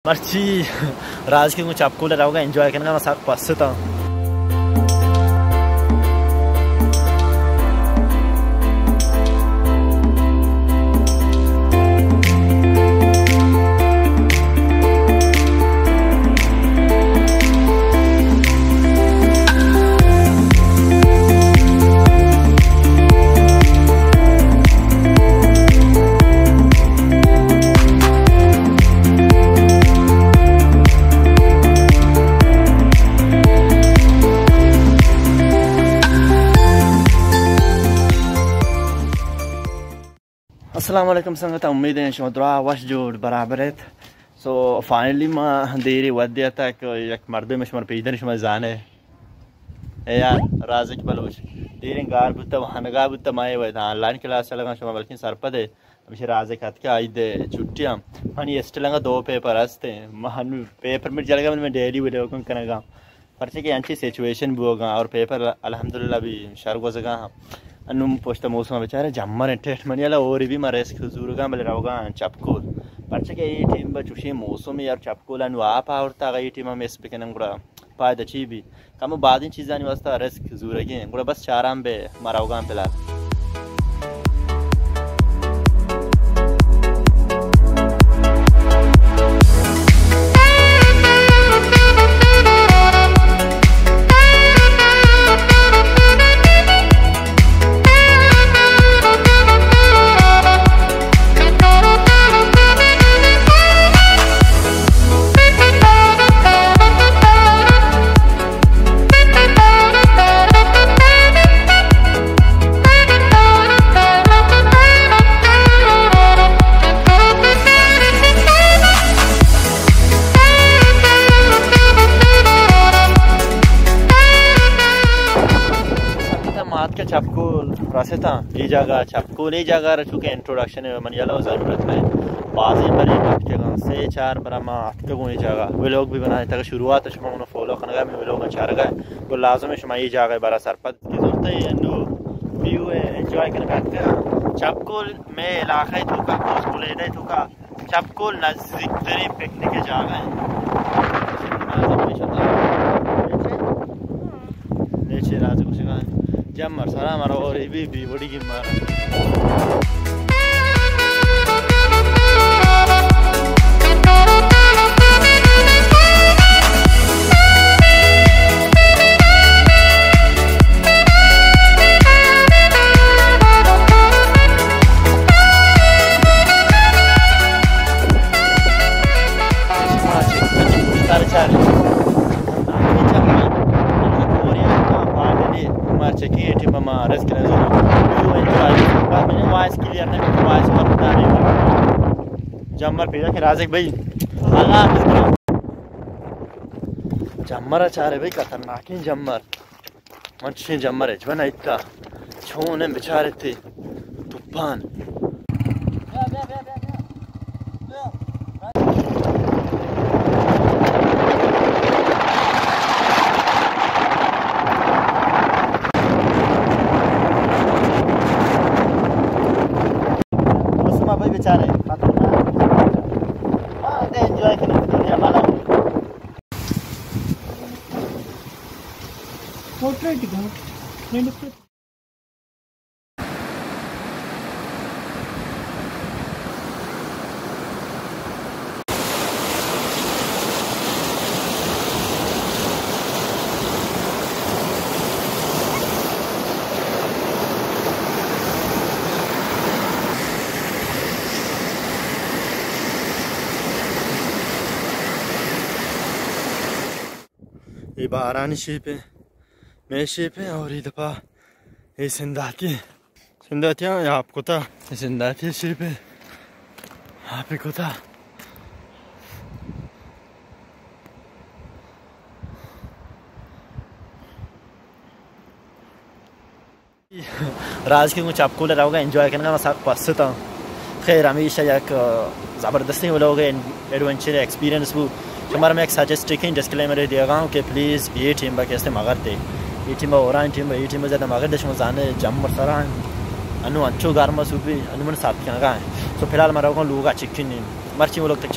मर्ची राज़िक को आपको लगाओगा एंजॉय करना मैं साथ पास था। अस्सलामुअलैकुम संगत, उम्मीद है शुमा दुआ वश जोड़ बराबर है। सो फाइनली मैं देरी वद्या तक एक मर्द में शुमार पेजन शुमा जाने यार राज़िक बलोच देरी गार बुत्ता वहानगा बुत्ता माये वह था ऑनलाइन क्लास चलगा शुमा बल्कि सरपद है अभी राज़िक हाथ के आई दे छुट्टियाँ हनी एस्टलंगा 2 पेपर हंसते महन पेपर में चलेगा मैं डेली वीडियो कौन करेगा परचे की अच्छी सिचुएशन भी होगा और पेपर अल्हम्दुलिल्लाह भी शर्गो जगह अन्नुम पोस्ट मौसम बेचारे जम्मर टेस्ट मनियाला और भी मरेस खुजूरगा मले रावगा चपकोल परचे के ये टीम बचुशी मौसम यार चपकोल अनु आप आवरता गई टीम में स्पीकन गुड़ा पायद अच्छी भी कम बादिन चीज़ानी वास्ता रेस खुजूरगे गुड़ा बस चाराम बे मरावगा फिलहाल चपकोल रास्ता ये जगह चपकोल ये जगह रचू के इंट्रोडक्शन है मन याला ज़रूरत है बाज़ी बड़ी हफ्ते का से 4 बरामा हफ्ते को ये जगह वे लोग भी बनाए तक शुरुआत शुमा उन्हें फॉलो करना में वे लोग अच्छा रहा है तो लाजम है शुमा ये जगह बड़ा सरपत की ज़रूरत है नो व्यू है एंजॉय करने बैठते हैं चपकोल में इलाक़े तो का कुछ बुलेदा तो का चपकोल नज़दीक तरीन पिकनिक की जगह है नीचे राज़िक को सिखा जम्मर सारा हमारा और भी बड़ी की मारा जम्मर भेजा के राज़िक भाई जम्मर चारे भाई खतरनाक ही जम्मर अच्छे जम्मर है जवन इतना छोने बेचारे थे तूफान भाई बेचारे एंजॉय करने वाला ये बारानी शिप है मैं शिप है और ये दफा ये सिंधातियाँ आपको था सिंधाती शिप है आप को था राज़िक को आपको लगाओगा एंजॉय करना मैं साथ पास था। खैर हमेशा एक ज़बरदस्ती वो लोग एडवेंचर एक्सपीरियंस वो हमारा मैं एक सजेस्ट की डिस्क्लेमर दिया हूँ कि प्लीज़ ये टीम कैसे मगर थे ये टीम और ये टीम ज़्यादा मगर देश में जाने जम सरा अनु अच्छो गारमा सूपी अनु मन साथ क्या है। तो फिलहाल हमारा लोग चिक्की नहीं मर्ची वो लोग तक